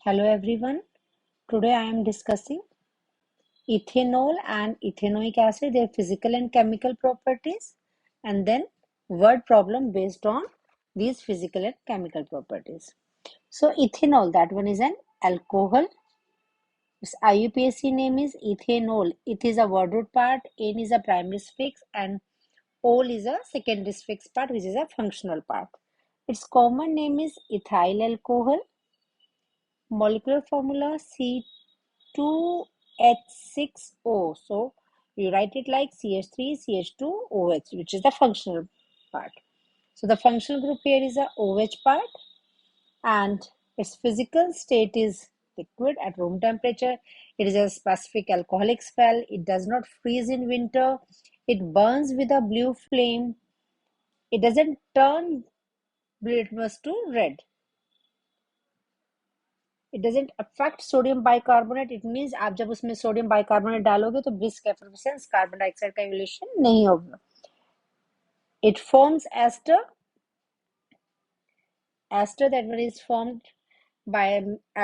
Hello everyone. Today I am discussing ethanol and ethanoic acid, their physical and chemical properties, and then word problem based on these physical and chemical properties. So ethanol, that one is an alcohol. Its IUPAC name is ethanol. It is a word root part, N is a primary suffix and ol is a secondary suffix part which is a functional part. Its common name is ethyl alcohol. Molecular formula C2H6O. So you write it like CH3CH2OH, which is the functional part. So the functional group here is a OH part, and its physical state is liquid at room temperature. It is a specific alcoholic spell. It does not freeze in winter. It burns with a blue flame. It doesn't turn blue litmus to red. It doesn't affect sodium bicarbonate. It means आप जब उसमें sodium bicarbonate डालोगे तो brisk effervescence, carbon dioxide का evolution नहीं होगा. It forms ester. Ester that one is formed by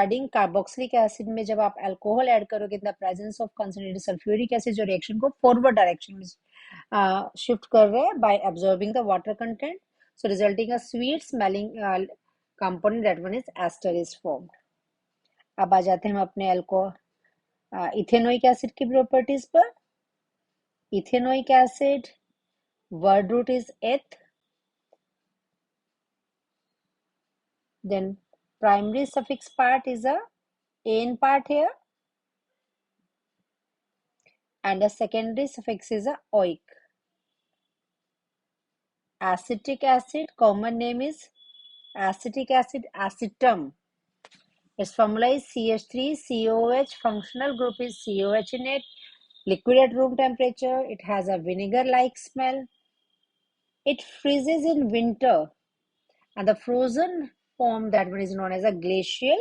adding carboxylic acid में जब आप अल्कोहल ऐड करोगे in the presence of concentrated sulphuric acid, जो रिएक्शन को फॉरवर्ड डायरेक्शन में शिफ्ट कर रहे हैं by absorbing the water content, so resulting a sweet smelling component that one is ester is formed. अब आ जाते हैं हम अपने इथेनोइक एसिड की प्रॉपर्टीज पर. Ethanoic acid word root is eth, then primary suffix part is a an part here, and a secondary suffix is a oic. Acetic acid, common name is acetic acid, acetum. Its formula is CH3COOH. Functional group is COH in it. Liquid at room temperature. It has a vinegar-like smell. It freezes in winter, and the frozen form, that one is known as a glacial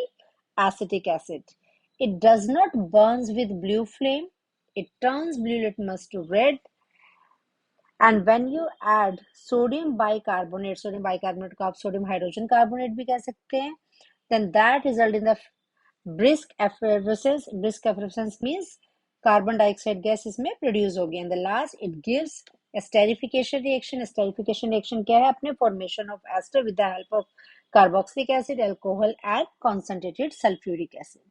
acetic acid. It does not burns with blue flame. It turns blue litmus to red. And when you add sodium bicarbonate को आप sodium hydrogen carbonate भी कह सकते हैं, then that result in the brisk effervescence. Brisk effervescence means carbon dioxide gas इसमें produce होगी. And the last, it gives esterification reaction. Esterification reaction क्या है? अपने formation of ester with the help of carboxylic acid, alcohol and concentrated sulfuric acid.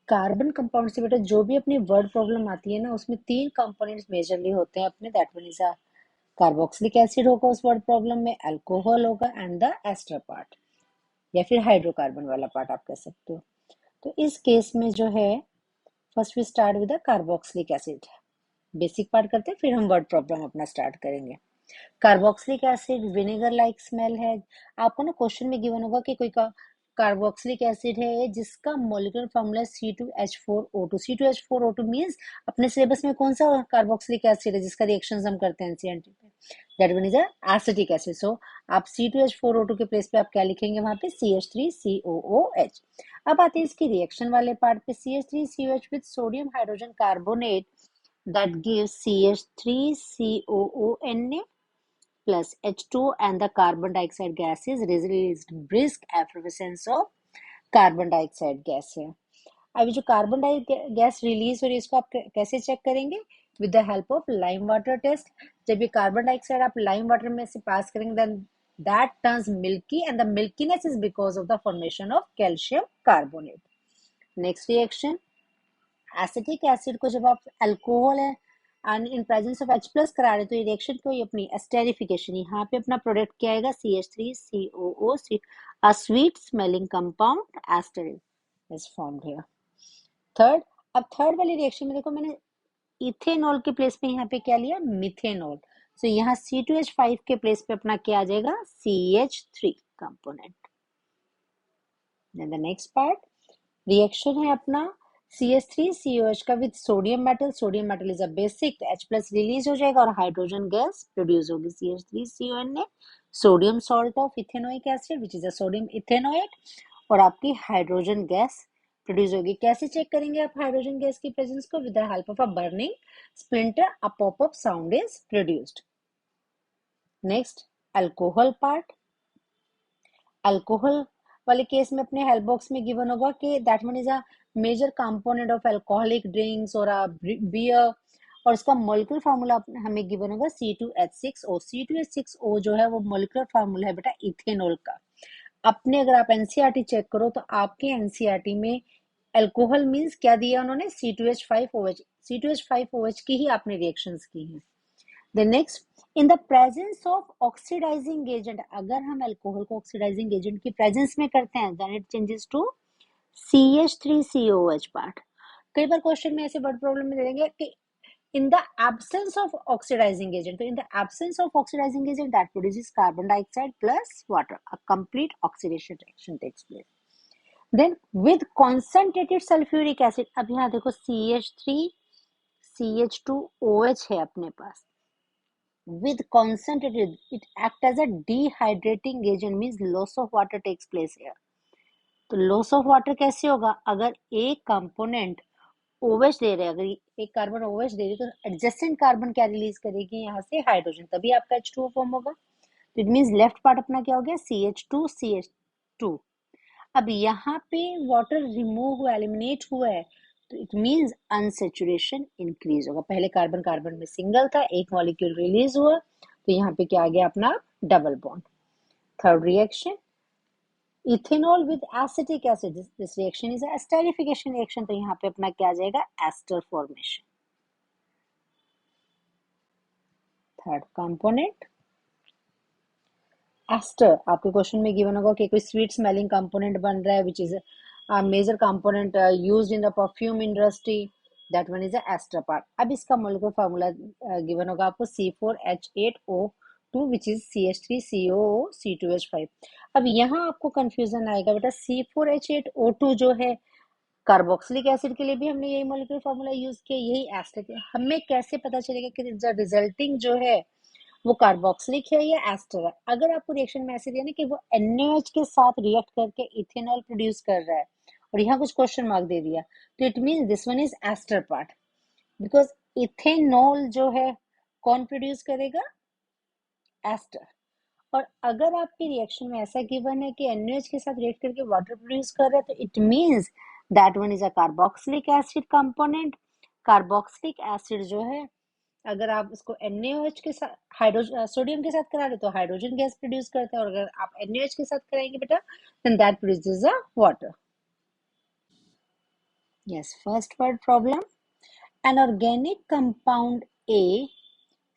Carbon compound से बेटा जो भी अपनी वर्ड प्रॉब्लम आती है ना, उसमें 3 कंपोनेंट्स मेजरली होते हैं अपने. That one is a carboxylic acid होगा उस वर्ड प्रॉब्लम में, अल्कोहल होगा एंड द एस्टर पार्ट, या फिर हाइड्रोकार्बन वाला पार्ट आप कह सकते हो. तो इस केस में जो है, first we start with the carboxylic acid. Basic part करते हैं, फिर हम वर्ड प्रॉब्लम अपना स्टार्ट करेंगे. Carboxylic acid vinegar like smell है. आपको ना क्वेश्चन में गिवन होगा कि कोई कार्बोक्सिलिक एसिड है जिसका molecular formula C2H4O2. C2H4O2 means अपने सिलेबस में कौन सा कार्बोक्सिलिक एसिड है जिसका रिएक्शंस हम करते हैं एनसीईआरटी पे? That one is a acetic acid. So आप C2H4O2 के प्लेस पे आप क्या लिखेंगे वहां पे? CH3COOH. अब आते हैं इसकी रिएक्शन वाले पार्ट पे. CH3COH with sodium hydrogen carbonate that gives CH3COONA plus H2 and the carbon dioxide gas is released. Brisk effervescence of carbon dioxide gas है. अभी जो कार्बन डाइऑक्साइड गैस रिलीज हो रही है इसको आप कैसे चेक करेंगे? With the help of lime water test. जब ये कार्बन डाइऑक्साइड आप लाइम वाटर में से पास करेंगे then that turns milky and the milkiness is because of the formation of calcium carbonate. Next reaction, acetic acid को जब आप alcohol है and in presence of H plus करा रहे तो ये रिएक्शन को ये अपनी एस्टेरिफिकेशन, यहाँ पे अपना प्रोडक्ट क्या आएगा? CH3COO, a sweet smelling compound ester is formed here. Third, अब थर्ड वाली रिएक्शन में देखो मैंने इथेनॉल के प्लेस पे यहाँ पे क्या लिया? मिथेनॉल. सो यहाँ C2H5 के प्लेस पे अपना क्या आ जाएगा? CH3 component. Then the next part reaction है अपना CH3COH का with sodium metal. Sodium metal is a basic, H plus release हो जाएगा और हाइड्रोजन गैस प्रोड्यूस होगी CH3CON ने. Sodium salt of ethanoic acid which is a sodium ethanoate, और आपकी हाइड्रोजन गैस प्रोड्यूस होगी. कैसे चेक करेंगे आप हाइड्रोजन गैस की प्रेजेंस को? With the help of a burning splinter, a pop up sound is produced. Next, alcohol part. Alcohol वाले case में अपने हेल्प बॉक्स में गिवन होगा कि that one is a major component of alcoholic drinks और beer, और उसका molecular formula हमें गिवन होगा C2H6O। C2H6O जो है वो मोलिकुलर फार्मूला है बेटा इथेनॉल का। अपने अगर आप एनसीईआरटी चेक करो तो आपके एनसीईआरटी में अल्कोहल मींस क्या दिया उन्होंने, C2H5OH। C2H5OH की ही आपने रिएक्शंस की हैं। The next, in the presence of oxidizing agent, अगर हम अल्कोहल को ऑक्सीडाइजिंग एजेंट की प्रेजेंस में करते हैं then it changes to CH3COH part। कई बार क्वेश्चन में ऐसे वर्ड प्रॉब्लम में दे देंगे कि in the absence of oxidizing agent, तो in the absence of oxidizing agent that produces carbon dioxide plus water, a complete oxidation reaction takes place। Then with concentrated sulfuric acid, अब यहाँ देखो CH3CH2OH है अपने पास, with concentrated it act as a dehydrating agent means loss of water takes place here। तो loss of water कैसे होगा, अगर एक कंपोनेंट OH दे रहे हैं, अगर एक कार्बन OH दे रही है तो एडजेसेंट कार्बन क्या रिलीज करेगी यहाँ से, हाइड्रोजन, तभी आपका H2O फॉर्म होगा। तो इट मींस लेफ्ट पार्ट अपना क्या हो गया, CH2CH2। अब यहाँ पे वाटर रिमूव हुआ, एलिमिनेट हुआ है, तो इट मींस अनसेचुरेशन इंक्रीज होगा। पहले कार्बन कार्बन में सिंगल था, एक मॉलिक्यूल रिलीज हुआ, तो यहाँ पे क्या आ गया अपना double bond. Third reaction, ethanol with acetic acid, this reaction is a esterification reaction, तो यहाँ पे अपना क्या आ जाएगा, ester formation. Third component ester, आपके क्वेश्चन में गिवन होगा कि कोई स्वीट स्मेलिंग कंपोनेंट बन रहा है which is major component used in the perfume industry, that one is a ester part. अब इसका मोलिकुलर फार्मूला गिवन होगा आपको C4H8O2 which is CH3COO C2H5। अब यहाँ आपको कंफ्यूजन आएगा बेटा, C4H8O2 जो है कार्बोक्सिलिक एसिड के लिए भी हमने यही मोलिकुलर फार्मूला यूज किया, यही एस्टर, हमें कैसे पता चलेगा कि रिजल्टिंग जो है वो कार्बोक्सिलिक है या एस्टर है। अगर आपको रिएक्शन में ऐसे दिया ना कि वो NaOH के साथ रिएक्ट करके इथेनॉल प्रोड्यूस कर रहा है और यहाँ कुछ क्वेश्चन मार्क दे दिया, तो it mean this one is ester part, because ethanol जो है कौन प्रोड्यूस करेगा, एस्टर। और अगर आपके रिएक्शन में ऐसा गिवन है कि NaOH के साथ रिएक्ट करके वाटर प्रोड्यूस कर रहा है, तो it means that one is a carboxylic acid component. Carboxylic acid जो है, अगर आप इसको NaOH के साथ हाइड्रोजन सोडियम के साथ करा रहे तो हाइड्रोजन गैस प्रोड्यूस करता है, और अगर आप NaOH के साथ कराएंगे बेटा then that produces a water. Yes, first word problem, an organic compound A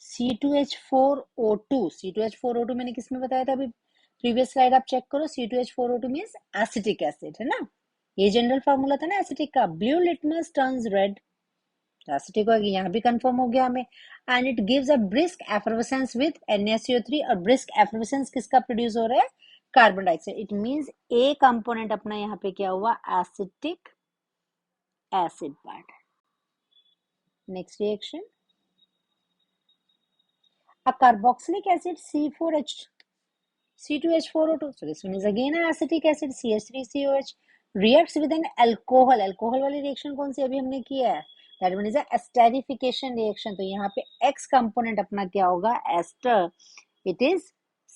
C2H4O2, C2H4O2 मैंने किस में बताया था अभी, प्रीवियस स्लाइड आप चेक करो, C2H4O2 मींस एसिटिक एसिड है ना, ये जनरल फार्मूला था ना एसिटिक का। Blue litmus turns red, acetic होगी, यहाँ भी कंफर्म हो गया हमें। And it gives a brisk effervescence with NaCO3, और ब्रिस्क एफरवेसेंस किसका प्रोड्यूस हो रहा है, carbon dioxide. It means A component अपना यहाँ पे क्या हुआ, acetic acid part. Next reaction, a carboxylic acid C2H4O2, so this one is again an acetic acid CH3COH, reacts with an alcohol, alcohol वाली रिएक्शन कौन सी अभी हमने किया है, that one is a esterification reaction। तो यहाँ पे X कंपोनेंट अपना क्या होगा, एस्टर, it is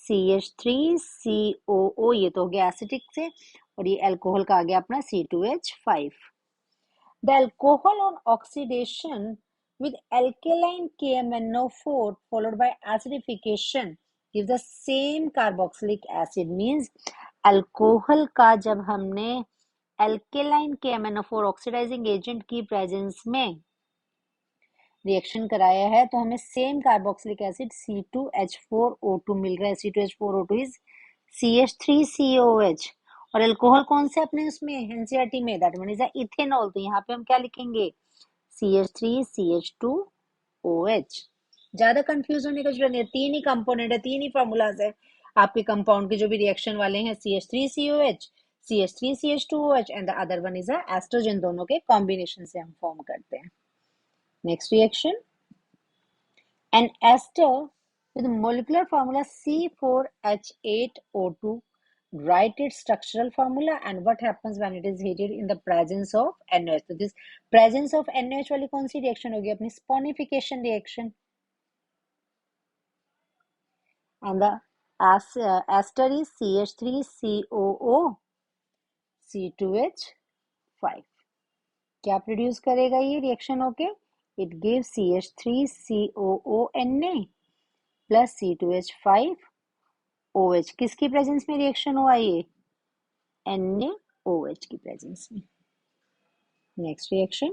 CH3COO, ये तो हो गया एसिटिक से, और ये अल्कोहल का आ गया अपना C2H5। The alcohol on oxidation with alkaline KMnO4 followed by acidification gives the same carboxylic acid, means alcohol का जब हमने alkaline KMnO4 ऑक्सीडाइजिंग एजेंट की प्रेजेंस में रिएक्शन कराया है तो हमें सेम कार्बोक्सिलिक एसिड C2H4O2 मिल रहा है। C2H4O2 इज CH3COH, और अल्कोहल कौन से अपने उसमें एनसीईआरटी में, दैट वन इज इथेनॉल, तो यहाँ पे हम क्या लिखेंगे, CH3CH2OH। ज्यादा कंफ्यूज होने का जरूरत नहीं है, तीन ही कंपोनेंट है, तीन ही फॉर्मूलाज है आपके कंपाउंड के जो भी रिएक्शन वाले हैं, CH3COH, CH3CH2OH and the other one is estrogen, दोनों के कॉम्बिनेशन से हम फॉर्म करते हैं। Next reaction, an ester with molecular formula C4H8O2, write its structural formula and what happens when it is heated in the presence of NaOH। तो this presence of NaOH वाली कौन सी reaction होगी, अपनी स्पॉनिफिकेशन reaction, and the ester is CH3COO C2H5। क्या produce करेगा ये reaction होके? It give CH3COO Na plus C2H5OH। किसकी प्रेजेंस में रिएक्शन हुआ ये? NaOH की प्रेजेंस में। Next reaction,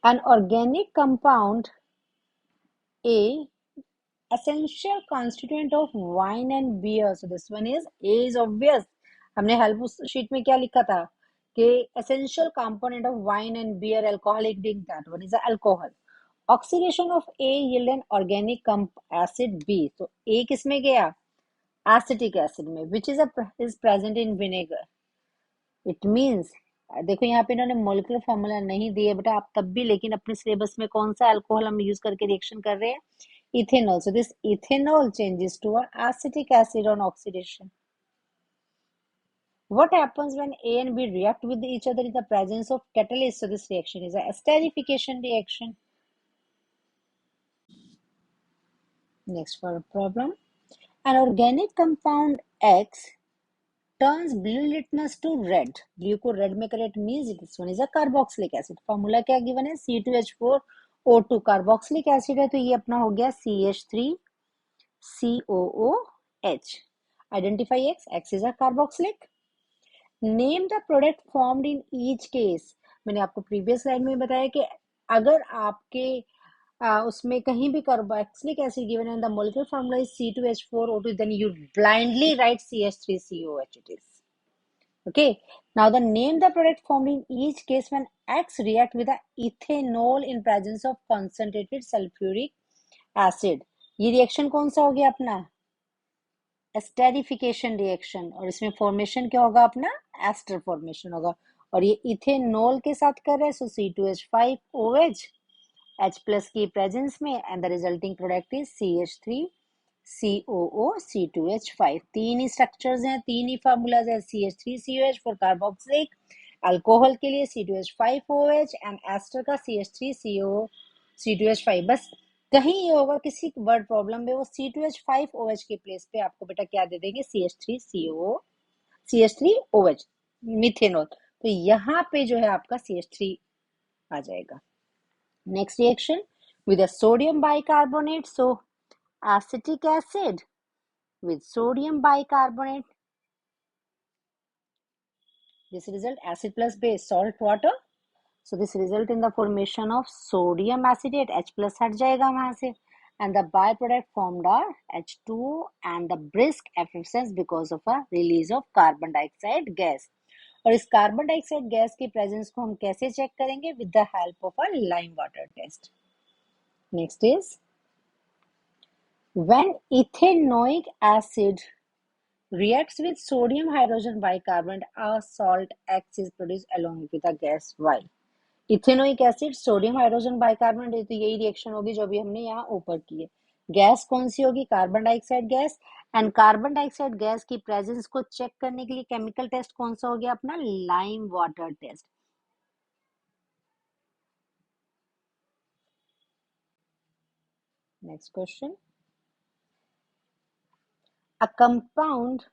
an organic compound A, essential constituent of wine and beer. So this one is A is obvious. हमने हेल्प शीट में क्या लिखा था कि essential component of wine and beer alcoholic drink, that one is the alcohol. Oxidation of A yield an organic acid B. So A किस में गया? Acetic acid में, which is present in vinegar. It means, देखो यहाँ पे इन्होंने molecular formula नहीं दिए बेटा, आप तब भी लेकिन अपने सिलेबस में कौन सा अल्कोहल हम यूज करके रिएक्शन कर रहे हैं? Ethanol. So this ethanol changes to an acetic acid on oxidation. What happens when A and B react with each other in the presence of catalyst? So this reaction is a esterification reaction. Next for a problem, an organic compound X turns blue litmus to red. Blue को red में करे, it means this one is a carboxylic acid. Formula क्या given है? C2H4O2 carboxylic acid है, तो ये अपना हो गया CH3COOH. Identify X. X is a carboxylic. Name the product formed in each case. मैंने आपको प्रीवियस स्लाइड में बताया कि अगर आपके उसमें कहीं भी कार्बोक्सिलिक एसिड गिवन है, the molecular formula is C2H4O2, then you blindly write CH3COOH it is. Okay, now the name the product formed in each case when X react with the ethanol in presence of concentrated sulfuric acid. ये reaction कौन सा हो गया अपना? Esterification reaction, और इसमें formation क्या होगा अपना? एस्टर फॉर्मेशन होगा, और ये इथेनॉल के साथ कर रहे हैं, सो C2H5OH H प्लस की प्रेजेंस में, and the resulting product is CH3COO C2H5. तीन ही स्ट्रक्चर्स हैं, तीन ही फार्मूलाज है. CH3COH फॉर कार्बोक्सिलिक, अल्कोहल के लिए C2H5OH, एंड एस्टर का CH3CO C2H5. बस कहीं ये होगा किसी वर्ड प्रॉब्लम में, वो C2H5OH के प्लेस पे आपको बेटा क्या दे देंगे? CH3OH methanol. तो यहाँ पे जो है आपका CH3 आ जाएगा. Next reaction with a sodium bicarbonate. So acetic acid with sodium bicarbonate. This result acid plus base salt water. So this result in the formation of sodium acetate. H plus हट जाएगा वहां से, and the byproduct formed are H2 and the brisk effervescence because of a release of carbon dioxide gas. और इस carbon dioxide gas की presence को हम कैसे चेक करेंगे? With the help of a lime water test. Next is when ethanoic acid reacts with sodium hydrogen bicarbonate, a salt X is produced along with a gas Y. Ethanoic acid sodium hydrogen bicarbonate, तो यही reaction होगी जो अभी हमने यहाँ ऊपर की है. गैस कौन सी होगी? Carbon dioxide gas. And carbon dioxide gas की प्रेजेंस को चेक करने के लिए केमिकल टेस्ट कौन सा हो गया अपना? Lime water test. Next question, a compound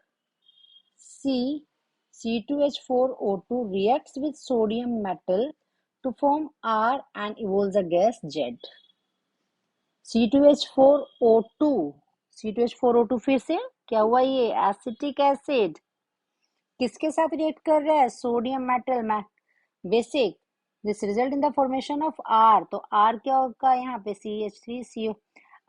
C2H4O2 reacts with sodium metal to form R and evolves a gas Z. C2H4O2, C2H4O2 फिर से क्या हुआ? ये एसिटिक एसिड किसके साथ रिएक्ट कर रहा है? Sodium metal basic. This result in the formation of R. तो R क्या होगा यहाँ पे? CH3CO.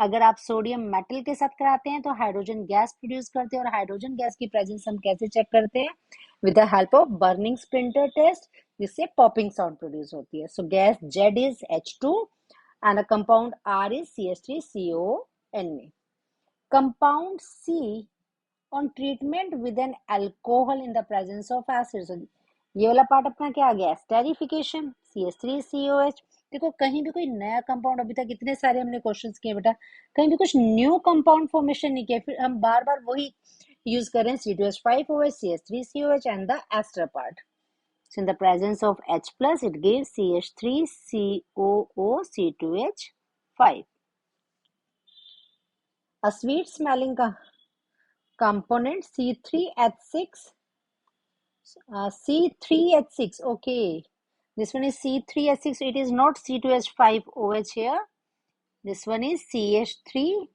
अगर आप सोडियम मेटल के साथ कराते हैं तो हाइड्रोजन गैस प्रोड्यूस करते हैं, और हाइड्रोजन गैस की प्रेजेंस हम कैसे चेक करते हैं? With the help of burning splinter test, जिससे पॉपिंग साउंड प्रोड्यूस होती है. So gas Z is H2 and a compound R is CH3CONA. Compound C on treatment with an alcohol in the presence of acid. So ये वाला part अपना क्या आ गया? Esterification, CH3COH. देखो कहीं भी कोई नया कंपाउंड, अभी तक इतने सारे हमने क्वेश्चंस किए बेटा, कहीं भी कुछ न्यू कंपाउंड फॉर्मेशन नहीं किया, फिर हम बार बार वही यूज कर रहे हैं. C2H5OH, CH3COH and the ester part. So in the presence of H plus, it gives CH3COOC2H5. A sweet smelling component C3H6 C3H6. Okay. This one is C3H6. It is not C2H5OH here. This one is CH3OH.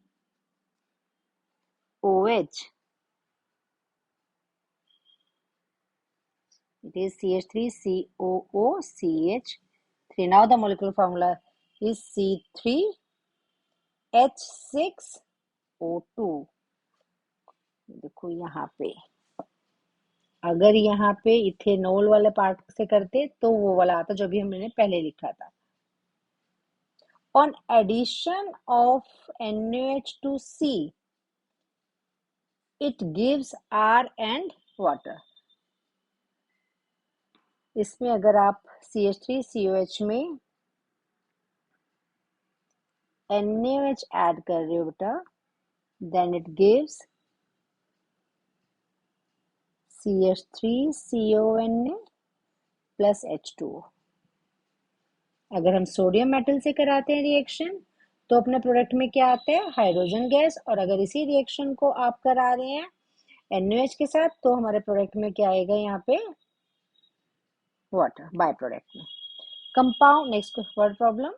It is CH3COOCH3. Now the molecular formula is C3H6O2. देखो यहाँ पे, अगर यहाँ पे ethanol वाले part से करते तो वो वाला आता जो भी हमने पहले लिखा था. On addition of NaH2C, it gives R and water. इसमें अगर आप CH3COH में NaOH ऐड कर रहे हो बेटा, then it gives CH3CONA plus H2O. अगर हम सोडियम मेटल से कराते हैं रिएक्शन तो अपने प्रोडक्ट में क्या आता है, हाइड्रोजन गैस. और अगर इसी रिएक्शन को आप करा रहे हैं NaOH के साथ तो हमारे प्रोडक्ट में क्या आएगा, यहाँ पे वाटर बाय प्रोडक्ट में. Compound, next word problem.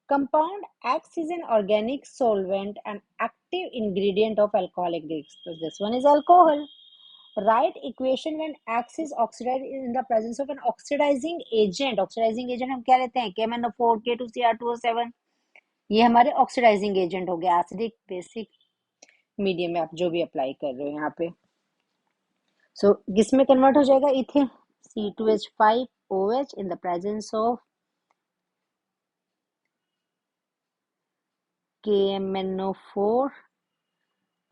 Compound acts is an organic solvent and active ingredient of alcoholic drinks. So this one is alcohol. Write equation when X is oxidized in the presence of an oxidizing agent. Oxidizing agent हम क्या लेते हैं, KMnO4, K2Cr2O7. ये हमारे oxidising agent हो गया. Acidic basic medium में आप जो भी अप्लाई कर रहे हो यहाँ पे. सो किस में कन्वर्ट हो जाएगा, इथे C2H5OH in the presence of KMnO4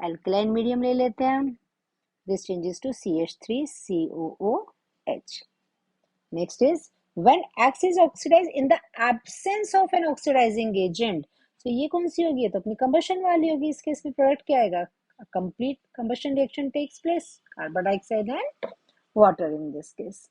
alkaline medium ले लेते हैं हम. This changes to CH3COOH. Next is when X is oxidized in the absence of an oxidizing agent. So ये कौन सी होगी, तो अपनी combustion वाली होगी. इस केस में प्रोडक्ट क्या आएगा, complete combustion reaction takes place, carbon dioxide and water in this case.